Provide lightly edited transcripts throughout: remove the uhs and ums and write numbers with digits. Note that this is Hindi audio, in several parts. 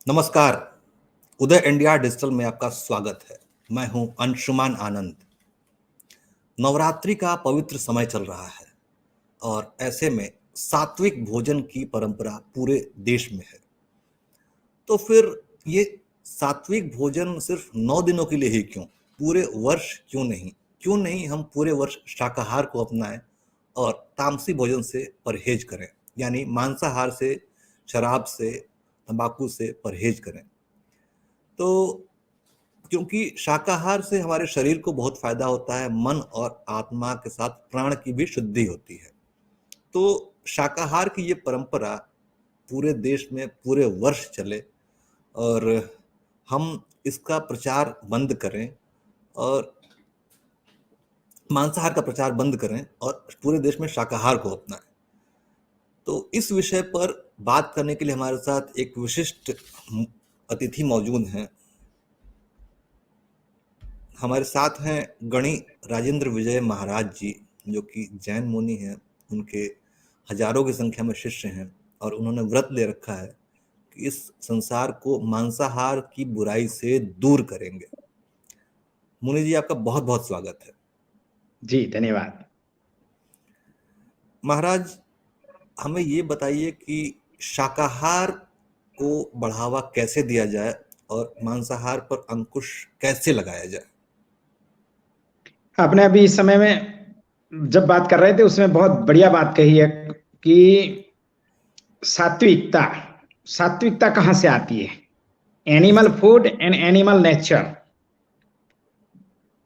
नमस्कार। उदय इंडिया डिजिटल में आपका स्वागत है। मैं हूं अंशुमान आनंद। नवरात्रि का पवित्र समय चल रहा है और ऐसे में सात्विक भोजन की परंपरा पूरे देश में है। तो फिर ये सात्विक भोजन सिर्फ 9 दिनों के लिए ही क्यों, पूरे वर्ष क्यों नहीं? क्यों नहीं हम पूरे वर्ष शाकाहार को अपनाएं और तामसी भोजन से परहेज करें, यानी मांसाहार से, शराब से, तंबाकू से परहेज करें। तो क्योंकि शाकाहार से हमारे शरीर को बहुत फायदा होता है, मन और आत्मा के साथ प्राण की भी शुद्धि होती है। तो शाकाहार की ये परंपरा पूरे देश में पूरे वर्ष चले और हम इसका प्रचार बंद करें और मांसाहार का प्रचार बंद करें और पूरे देश में शाकाहार को अपनाएं। तो इस विषय पर बात करने के लिए हमारे साथ एक विशिष्ट अतिथि मौजूद हैं। हमारे साथ हैं गणी राजेंद्र विजय महाराज जी, जो कि जैन मुनि हैं। उनके हजारों की संख्या में शिष्य हैं और उन्होंने व्रत ले रखा है कि इस संसार को मांसाहार की बुराई से दूर करेंगे। मुनि जी, आपका बहुत बहुत स्वागत है। जी धन्यवाद। महाराज, हमें ये बताइए कि शाकाहार को बढ़ावा कैसे दिया जाए और मांसाहार पर अंकुश कैसे लगाया जाए। आपने अभी इस समय में जब बात कर रहे थे उसमें बहुत बढ़िया बात कही है कि सात्विकता सात्विकता कहां से आती है। Animal food and animal nature.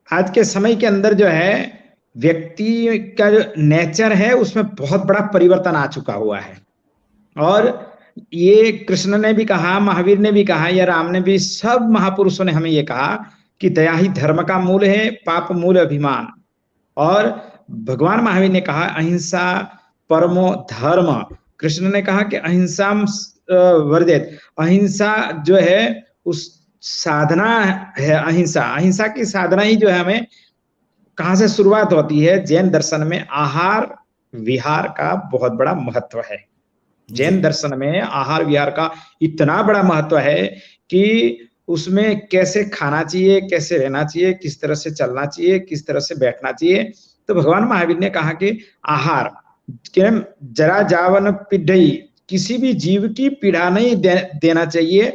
आज के समय के अंदर जो है व्यक्ति का जो नेचर है उसमें बहुत बड़ा परिवर्तन आ चुका हुआ है। और ये कृष्ण ने भी कहा, महावीर ने भी कहा, या राम ने भी, सब महापुरुषों ने हमें ये कहा कि दया ही धर्म का मूल है, पाप मूल अभिमान। और भगवान महावीर ने कहा अहिंसा परमो धर्म। कृष्ण ने कहा कि अहिंसा वर्जित। अहिंसा जो है उस साधना है। अहिंसा अहिंसा की साधना ही जो है हमें कहां से शुरुआत होती है। जैन दर्शन में आहार विहार का बहुत बड़ा महत्व है। जैन दर्शन में आहार विहार का इतना बड़ा महत्व है कि उसमें कैसे खाना चाहिए, कैसे रहना चाहिए, किस तरह से चलना चाहिए, किस तरह से बैठना चाहिए। तो भगवान महावीर ने कहा कि आहार के जरा जावन पीढ़ी, किसी भी जीव की पीड़ा नहीं देना चाहिए।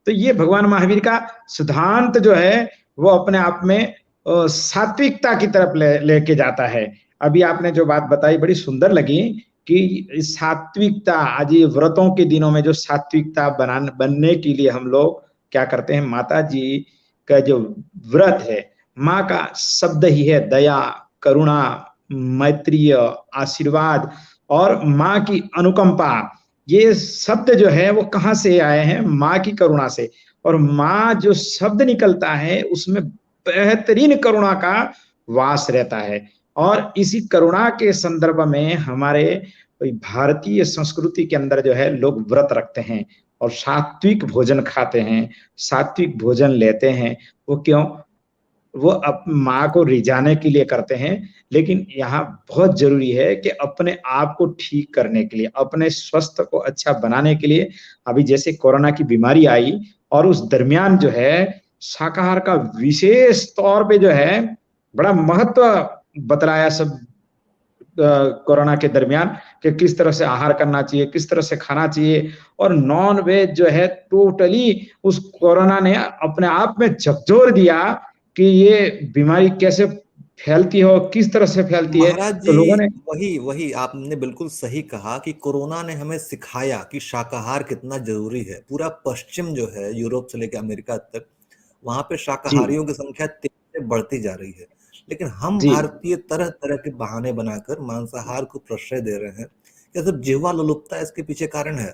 तो ये भगवान महावीर का सिद्धांत जो है वो अपने आप में सात्विकता की तरफ लेके जाता है। अभी आपने जो बात बताई बड़ी सुंदर लगी कि सात्विकता, आज ये व्रतों के दिनों में जो सात्विकता बनने के लिए हम लोग क्या करते हैं, माता जी का जो व्रत है, माँ का शब्द ही है दया, करुणा, मैत्रीय, आशीर्वाद और माँ की अनुकंपा। ये शब्द जो है वो कहाँ से आए हैं? माँ की करुणा से। और माँ जो शब्द निकलता है उसमें बेहतरीन करुणा का वास रहता है। और इसी करुणा के संदर्भ में हमारे भारतीय संस्कृति के अंदर जो है लोग व्रत रखते हैं और सात्विक भोजन खाते हैं, सात्विक भोजन लेते हैं। वो क्यों? वो माँ को रिझाने के लिए करते हैं। लेकिन यहाँ बहुत जरूरी है कि अपने आप को ठीक करने के लिए, अपने स्वास्थ्य को अच्छा बनाने के लिए, अभी जैसे कोरोना की बीमारी आई और उस दरमियान जो है शाकाहार का विशेष तौर पे जो है बड़ा महत्व बतलाया सब कोरोना के दरमियान कि किस तरह से आहार करना चाहिए, किस तरह से खाना चाहिए। और नॉन वेज जो है टोटली उस कोरोना ने अपने आप में झकझोर दिया कि ये बीमारी कैसे फैलती है और किस तरह से फैलती है। महाराज तो जी, लोगों ने वही वही आपने बिल्कुल सही कहा कि कोरोना ने हमें सिखाया कि शाकाहार कितना जरूरी है। पूरा पश्चिम जो है, यूरोप से लेकर अमेरिका तक, वहां पे जी शाकाहारियों की संख्या तेजी से बढ़ती जा रही है। लेकिन हम जी भारतीय तरह तरह के बहाने बनाकर मांसाहार को प्रश्रय दे रहे हैं। क्या सब जिह्वा लोलुपता इसके पीछे कारण है?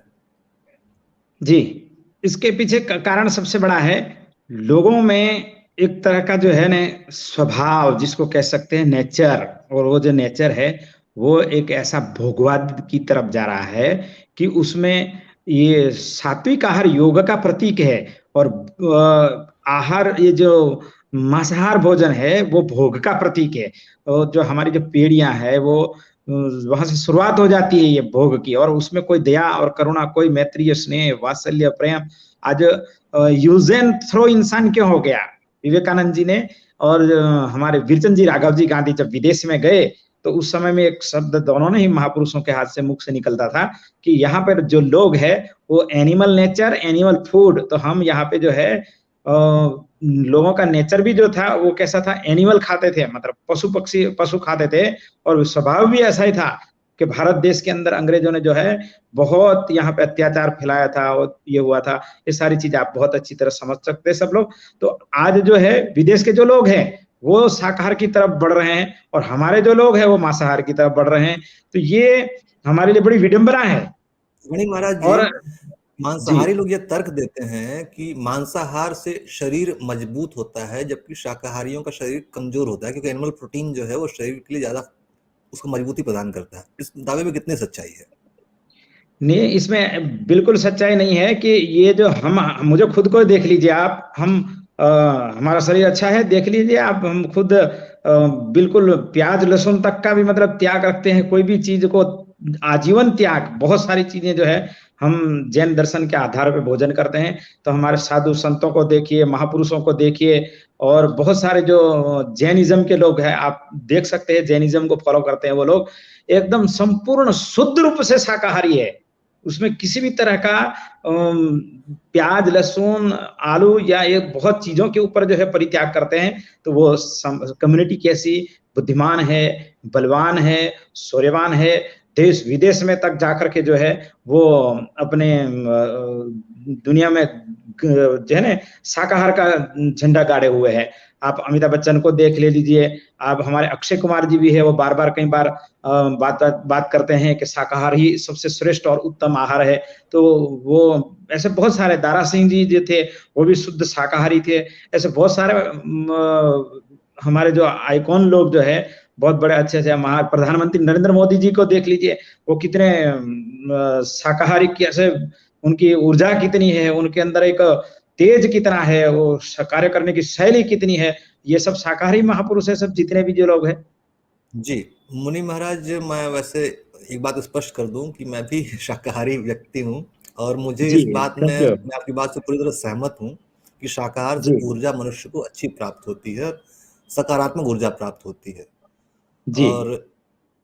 जी, इसके पीछे कारण सबसे बड़ा है लोगों में एक तरह का जो है ना स्वभाव, जिसको कह सकते हैं नेचर। और वो जो नेचर है वो एक ऐसा भोगवाद की तरफ जा रहा है कि उसमें ये सात्विक आहार योग का प्रतीक है और आहार, ये जो मांसाहार भोजन है वो भोग का प्रतीक है। और जो हमारी जो पीढ़ियां है वो वहां से शुरुआत हो जाती है ये भोग की, और उसमें कोई दया और करुणा, कोई मैत्रीय स्नेह वात्सल्य प्रेम। आज यूज एंड थ्रो इंसान क्यों हो गया? विवेकानंद जी ने और हमारे वीरचंद जी राघव जी गांधी जब विदेश में गए, तो उस समय में एक शब्द दोनों ने ही महापुरुषों के हाथ से, मुख से निकलता था कि यहाँ पर जो लोग है वो एनिमल नेचर, एनिमल फूड। तो हम यहाँ पे जो है लोगों का नेचर भी जो था वो कैसा था, एनिमल खाते थे, मतलब पशु पक्षी, पशु खाते थे। और स्वभाव भी ऐसा ही था कि भारत देश के अंदर अंग्रेजों ने जो है बहुत यहाँ पे अत्याचार फैलाया था और ये हुआ था। ये सारी चीजें आप बहुत अच्छी तरह समझ सकते हैं सब लोग। तो आज जो है विदेश के जो लोग हैं वो शाकाहार की तरफ बढ़ रहे हैं, और हमारे जो लोग हैं वो मांसाहार की तरफ बढ़ रहे हैं। तो ये हमारे लिए बड़ी विडंबना है। मणि महाराज जी, और जी, मांसाहारी लोग ये तर्क देते हैं कि मांसाहार से शरीर मजबूत होता है, जबकि शाकाहारियों का शरीर कमजोर होता है, क्योंकि एनिमल प्रोटीन जो है वो शरीर के लिए ज्यादा उसको मजबूती प्रदान करता है। इस दावे में कितनी सच्चाई है? नहीं, इसमें बिल्कुल सच्चाई नहीं है कि ये जो हम, मुझे खुद को देख लीजिए आप, हम हमारा शरीर अच्छा है, देख लीजिए आप, हम खुद बिल्कुल प्याज लहसुन तक का भी मतलब त्याग रखते हैं, कोई भी चीज को आजीवन त्याग, बहुत सारी चीजें जो है हम जैन दर्शन के आधार पर भोजन करते हैं। तो हमारे साधु संतों को देखिए, महापुरुषों को देखिए, और बहुत सारे जो जैनिज्म के लोग हैं आप देख सकते हैं, जैनिज्म को फॉलो करते हैं वो लोग एकदम संपूर्ण शुद्ध रूप से शाकाहारी है। उसमें किसी भी तरह का प्याज लहसुन आलू या ये बहुत चीजों के ऊपर जो है परित्याग करते हैं। तो वो कम्युनिटी कैसी बुद्धिमान है, बलवान है, शौर्यवान है, देश विदेश में तक जाकर के जो है वो अपने दुनिया में जो है ना शाकाहार का झंडा गाड़े हुए हैं। आप अमिताभ बच्चन को देख ले लीजिए, आप हमारे अक्षय कुमार जी भी है, वो बार बार कई बार बात करते हैं कि शाकाहार ही सबसे श्रेष्ठ और उत्तम आहार है। तो वो ऐसे बहुत सारे, दारा सिंह जी जो थे वो भी शुद्ध शाकाहारी थे। ऐसे बहुत सारे हमारे जो आइकॉन लोग जो है बहुत बड़े अच्छे अच्छे, हमारे प्रधानमंत्री नरेंद्र मोदी जी को देख लीजिए, वो कितने शाकाहारी, कैसे उनकी ऊर्जा कितनी है, उनके अंदर एक तेज कितना है, वो कार्य करने की शैली कितनी है। ये सब शाकाहारी महापुरुष है, सब जितने भी जो लोग हैं। जी, मुनि महाराज, मैं वैसे एक बात स्पष्ट कर दूं कि मैं भी शाकाहारी व्यक्ति हूं, और मुझे जी, इस बात में, थैंक यू। मैं आपकी बात से पूरी तरह सहमत हूं कि शाकाहार से जी, ऊर्जा मनुष्य को अच्छी प्राप्त होती है, सकारात्मक ऊर्जा प्राप्त होती है। जी, और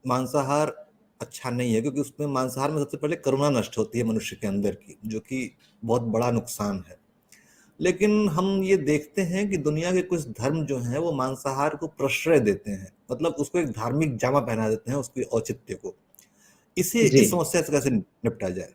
मांसाहार अच्छा नहीं है, क्योंकि उसमें, मांसाहार में सबसे पहले करुणा नष्ट होती है मनुष्य के अंदर की, जो कि बहुत बड़ा नुकसान है। लेकिन हम ये देखते हैं कि दुनिया के कुछ धर्म जो हैं वो मांसाहार को प्रश्रय देते हैं, मतलब उसको एक धार्मिक जामा पहना देते हैं, उसके औचित्य को। इसे, जी। इस समस्या से कैसे निपटा जाए?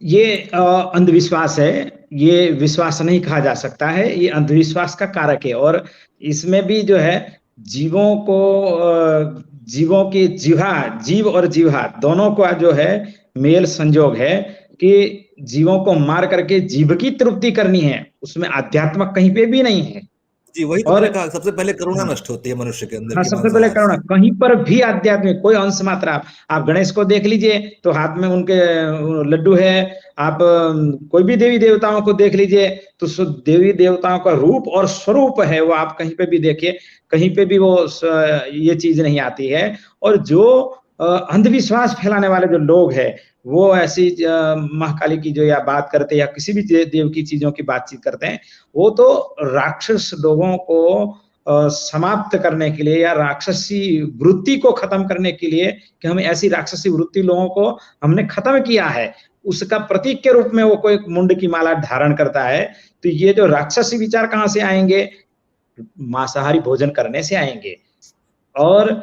ये अंधविश्वास है। ये विश्वास नहीं कहा जा सकता है, ये अंधविश्वास का कारक है। और इसमें भी जो है जीवों को, जीवों की जिह्वा, जीव और जिह्वा दोनों का जो है मेल संजोग है कि जीवों को मार करके जीव की तृप्ति करनी है, उसमें आध्यात्मक कहीं पे भी नहीं है। जी, वही तो और मैंने कहा, सबसे पहले करुणा हाँ, नष्ट होती है मनुष्य के अंदर हाँ, की सबसे पहले मांसाहार करुणा, से। कहीं पर भी आध्यात्मिक कोई अंश मात्रा, आप गणेश को देख लीजिए तो हाथ में उनके लड्डू है। आप कोई भी देवी देवताओं को देख लीजिए तो देवी देवताओं का रूप और स्वरूप है वो, आप कहीं पे भी देखिए, कहीं पे भी वो ये चीज नहीं आती है। और जो अंधविश्वास फैलाने वाले जो लोग हैं वो ऐसी महाकाली की जो या बात करते हैं या किसी भी देव की चीजों की बातचीत करते हैं, वो तो राक्षस लोगों को समाप्त करने के लिए या राक्षसी वृत्ति को खत्म करने के लिए, कि हमें ऐसी राक्षसी वृत्ति लोगों को हमने खत्म किया है, उसका प्रतीक के रूप में वो कोई मुंड की माला धारण करता है। तो ये जो राक्षसी विचार कहां से आएंगे? मांसाहारी भोजन करने से आएंगे। और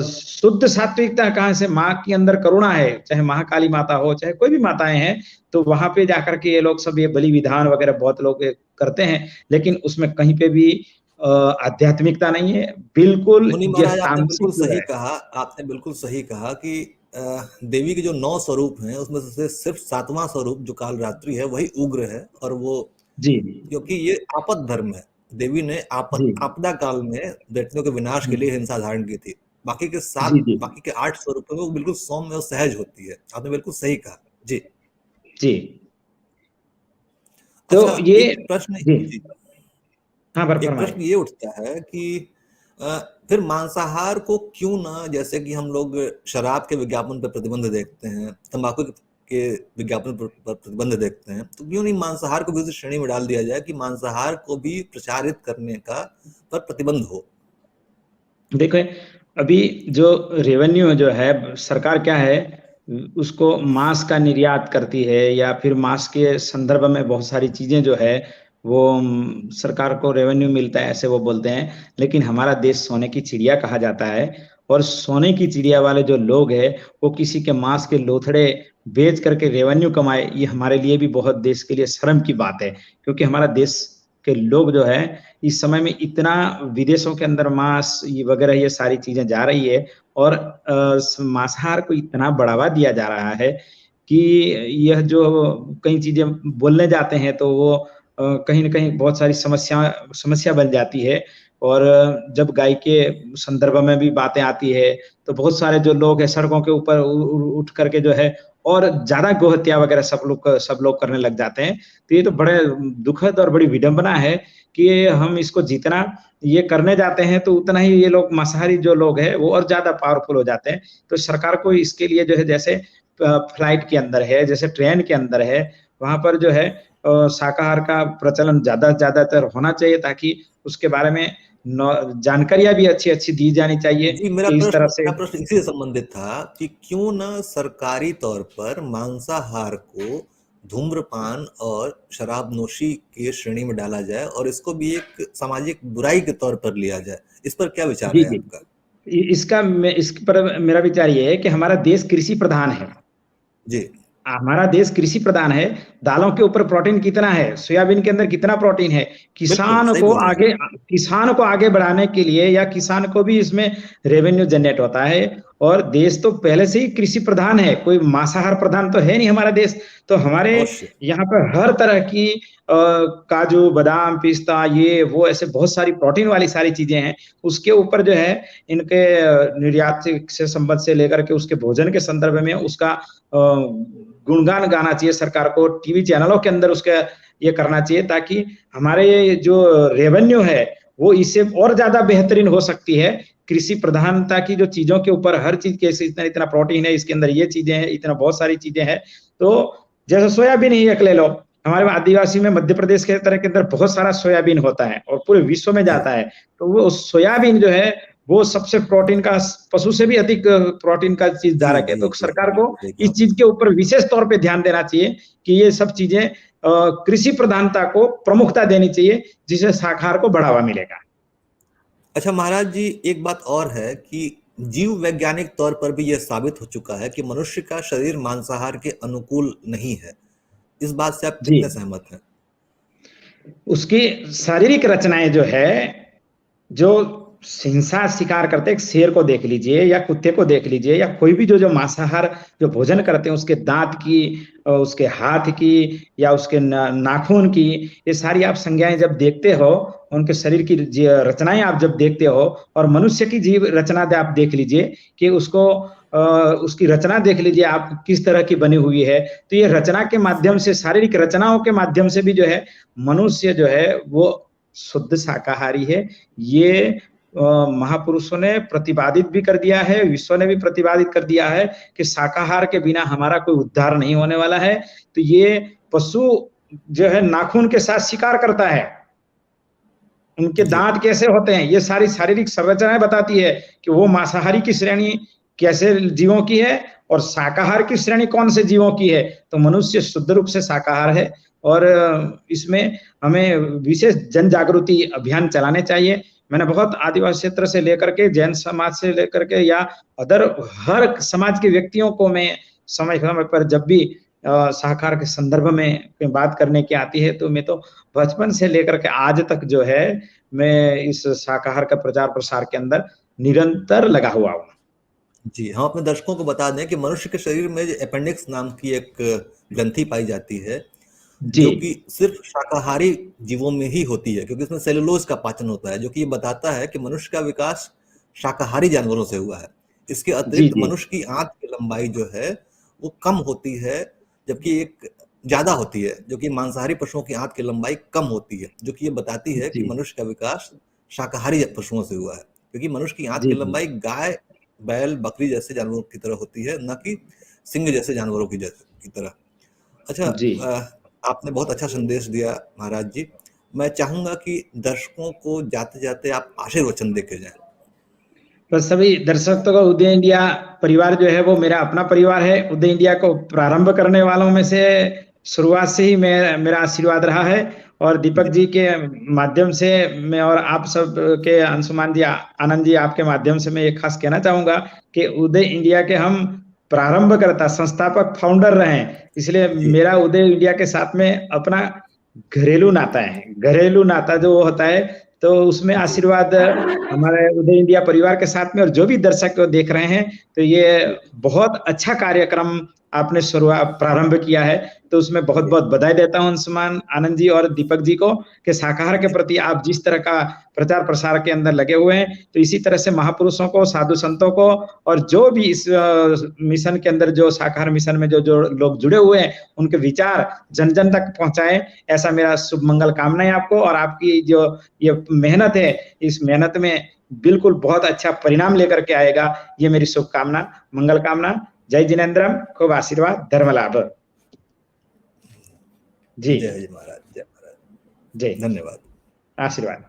शुद्ध सात्विकता कहां से? माँ के अंदर करुणा है, चाहे महाकाली माता हो चाहे कोई भी माताएं हैं, तो वहां पे जाकर के ये लोग सब ये बलि विधान वगैरह बहुत लोग करते हैं, लेकिन उसमें कहीं पे भी आध्यात्मिकता नहीं है, बिल्कुल मुनि ये महाराज, आपने तामसिक बिल्कुल जो सही है। कहा, आपने बिल्कुल सही कहा कि देवी के जो 9 स्वरूप हैं उसमें से सिर्फ 7वां स्वरूप जो कालरात्रि है वही उग्र है, और वो, जी, क्योंकि ये आपद धर्म है, देवी ने जी, आपदा काल में दैत्यों के विनाश के लिए हिंसा धारण की थी। जी, जी, बाकी के 8 स्वरूपों में वो बिल्कुल सौम्य और सहज होती है। आपने बिल्कुल सही कहा। जी। जी। तो अच्छा, ये, एक प्रश्न, जी, जी, हाँ, पर एक फरमाइए। प्रश्न ये उठता है कि अ, फिर मांसाहार को क्यों ना, जैसे कि हम लोग शराब के विज्ञापन पर प्रतिबंध देखते हैं, तंबाकू के विज्ञापन पर प्रतिबंध देखते हैं, तो क्यों नहीं मांसाहार को भी उसी श्रेणी में डाल दिया जाए कि मांसाहार को भी प्रचारित करने का पर प्रतिबंध हो। देखो, अभी जो रेवेन्यू जो है सरकार क्या है, उसको मांस का निर्यात करती है, या फिर मांस के संदर्भ में बहुत सारी चीजें जो है वो सरकार को रेवेन्यू मिलता है, ऐसे वो बोलते हैं। लेकिन हमारा देश सोने की चिड़िया कहा जाता है, और सोने की चिड़िया वाले जो लोग हैं वो किसी के मांस के लोथड़े बेच करके रेवेन्यू कमाए, ये हमारे लिए भी बहुत देश के लिए शर्म की बात है। क्योंकि हमारा देश के लोग जो है इस समय में इतना विदेशों के अंदर मांस ये वगैरह ये सारी चीजें जा रही है, और मांसाहार को इतना बढ़ावा दिया जा रहा है कि यह जो कई चीजें बोलने जाते हैं तो वो कहीं ना कहीं बहुत सारी समस्या बन जाती है। और जब गाय के संदर्भ में भी बातें आती है तो बहुत सारे जो लोग हैं सड़कों के ऊपर उठ करके जो है और ज्यादा गोहत्या वगैरह सब लोग करने लग जाते हैं। तो ये तो बड़े दुखद और बड़ी विडंबना है कि हम इसको जितना ये करने जाते हैं तो उतना ही ये लोग मांसाहारी जो लोग हैं वो और ज्यादा पावरफुल हो जाते हैं। तो सरकार को इसके लिए जो है, जैसे फ्लाइट के अंदर है, जैसे ट्रेन के अंदर है, वहां पर जो है शाकाहार का प्रचलन ज्यादातर होना चाहिए, ताकि उसके बारे में जानकारियां भी अच्छी अच्छी दी जानी चाहिए जी, मेरा कि इस प्रश्न तरह से। मेरा प्रश्न इसी से संबंधित था कि क्यों ना सरकारी तौर पर मांसाहार को धूम्रपान और शराबनोशी की श्रेणी में डाला जाए और इसको भी एक सामाजिक बुराई के तौर पर लिया जाए। इस पर क्या विचार जी है जी, आपका? इस पर मेरा विचार ये है कि हमारा देश कृषि प्रधान है। जी, हमारा देश कृषि प्रधान है। दालों के ऊपर प्रोटीन कितना है, सोयाबीन के अंदर कितना प्रोटीन है। बिल्कुल किसान सही को बोल रहे हैं। आगे किसान को आगे बढ़ाने के लिए, या किसान को भी इसमें रेवेन्यू जनरेट होता है। और देश तो पहले से ही कृषि प्रधान है, कोई मांसाहार प्रधान तो है नहीं हमारा देश। तो हमारे अवश्य। यहाँ पर हर तरह की काजू बादाम पिस्ता ये वो ऐसे बहुत सारी प्रोटीन वाली सारी चीजें हैं। उसके ऊपर जो है इनके निर्यात से संबंध से लेकर के उसके भोजन के संदर्भ में उसका गुणगान गाना चाहिए सरकार को, टीवी चैनलों के अंदर उसका ये करना चाहिए, ताकि हमारे जो रेवेन्यू है वो इससे और ज्यादा बेहतरीन हो सकती है। कृषि प्रधानता की जो चीजों के ऊपर हर चीज के इतना इतना प्रोटीन है, इसके अंदर ये चीजें हैं, इतना बहुत सारी चीजें हैं। तो जैसे सोयाबीन ही एक ले लो, हमारे आदिवासी में मध्य प्रदेश के तरह के अंदर बहुत सारा सोयाबीन होता है और पूरे विश्व में जी, जाता है। तो वो सोयाबीन जो है वो सबसे प्रोटीन का, पशु से भी अधिक प्रोटीन का चीज जी, धारक है। जी, तो जी, सरकार को बिल्कुल सही कहा इस चीज आपने। के ऊपर विशेष तौर पे ध्यान देना चाहिए कि ये सब चीजें कृषि प्रधानता को प्रमुखता देनी चाहिए, जिससे शाकाहार को बढ़ावा मिलेगा। अच्छा महाराज जी, एक बात और है कि जीव वैज्ञानिक तौर पर भी यह साबित हो चुका है कि मनुष्य का शरीर मांसाहार के अनुकूल नहीं है। इस बात से आप जी, कितने सहमत हैं? उसकी शारीरिक रचनाएं जो है, जो हिंसा शिकार करते हैं, शेर को देख लीजिए या कुत्ते को देख लीजिए, या कोई भी जो जो मांसाहार जो भोजन करते हैं, उसके दांत की, उसके हाथ की, या उसके नाखून की, ये सारी आप संज्ञाएं जब देखते हो, उनके शरीर की रचनाएं आप जब देखते हो, और मनुष्य की जीव रचना आप देख लीजिए कि उसको उसकी रचना देख लीजिए आप किस तरह की बनी हुई है। तो ये रचना के माध्यम से, शारीरिक रचनाओं के माध्यम से भी जो है मनुष्य जो है वो शुद्ध शाकाहारी है। ये महापुरुषों ने प्रतिपादित भी कर दिया है, विश्व ने भी प्रतिपादित कर दिया है कि शाकाहार के बिना हमारा कोई उद्धार नहीं होने वाला है। तो ये पशु जो है नाखून के साथ शिकार करता है, उनके जी, दांत कैसे होते हैं, ये सारी शारीरिक संरचनाएं बताती है कि वो मांसाहारी की श्रेणी कैसे जीवों की है और शाकाहार की श्रेणी कौन से जीवों की है। तो मनुष्य शुद्ध रूप से शाकाहार है। और इसमें हमें विशेष जन जागृति अभियान चलाने चाहिए। मैंने बहुत आदिवासी क्षेत्र से लेकर के जैन समाज से लेकर के या अदर हर समाज के व्यक्तियों को मैं समय समय पर जब भी शाकाहार के संदर्भ में बात करने की आती है, तो मैं तो बचपन से लेकर के आज तक जो है मैं इस शाकाहार का प्रचार प्रसार के अंदर निरंतर लगा हुआ हूँ। जी, हम अपने दर्शकों को बता दें कि मनुष्य के शरीर में अपेंडिक्स नाम की एक ग्रंथि पाई जाती है, जी जो कि सिर्फ शाकाहारी जीवों में ही होती है, क्योंकि इसमें सेलुलोज का पाचन होता है, जो कि ये बताता है कि मनुष्य का विकास शाकाहारी जानवरों से हुआ है। इसके जी अतिरिक्त जी मनुष्य की आंत की लंबाई जो है वो कम होती है, जबकि एक ज्यादा होती है, जो कि मांसाहारी पशुओं की आंत की लंबाई कम होती है, जो कि ये बताती है कि जी मनुष्य का विकास शाकाहारी पशुओं से हुआ है। क्योंकि मनुष्य की आंख जी की जी लंबाई गाय, बैल, बकरी जैसे जानवरों की तरह होती है, न कि सिंह जैसे जानवरों की तरह। अच्छा, जी। आपने बहुत अच्छा संदेश दिया महाराज जी। मैं चाहूंगा कि दर्शकों को जाते जाते आप आशीर्वचन देके जाएं। तो सभी दर्शकों को उदय इंडिया परिवार जो है वो मेरा अपना परिवार है। उदय इंडिया को प्रारंभ करने वालों में से शुरुआत से ही मेरा आशीर्वाद रहा है। और दीपक जी जी के माध्यम से मैं, और आप सब के अंशुमान जी, आनंद जी, आपके माध्यम से मैं ये खास कहना चाहूंगा कि उदय इंडिया के हम प्रारंभकर्ता, संस्थापक, फाउंडर रहे हैं। इसलिए जी मेरा उदय इंडिया के साथ में अपना घरेलू नाता है। घरेलू नाता जो होता है, तो उसमें जी आशीर्वाद हमारे उदय इंडिया परिवार के साथ में। और जो भी दर्शक देख रहे हैं, तो ये जी बहुत अच्छा कार्यक्रम आपने शुरुआत प्रारंभ किया है। तो उसमें बहुत जी बहुत बधाई देता हूं अंशुमान, आनंद जी और दीपक जी को, कि शाकाहार के जी प्रति आप जिस तरह का प्रचार प्रसार के अंदर लगे हुए हैं, तो इसी तरह से महापुरुषों को, साधु संतों को, और जो भी इस मिशन के अंदर, जो शाकाहार मिशन में जो जो लोग जुड़े हुए हैं, उनके विचार जन जन तक पहुंचाएं। ऐसा मेरा शुभ मंगल कामना है आपको। और आपकी जो ये मेहनत है, इस मेहनत में बिल्कुल बहुत अच्छा परिणाम लेकर के आएगा, ये मेरी शुभकामना, मंगल कामना। जय जिनेन्द्रम, खूब आशीर्वाद, धर्म लाभ। जी जय महाराज, जय महाराज। जय, धन्यवाद। आशीर्वाद।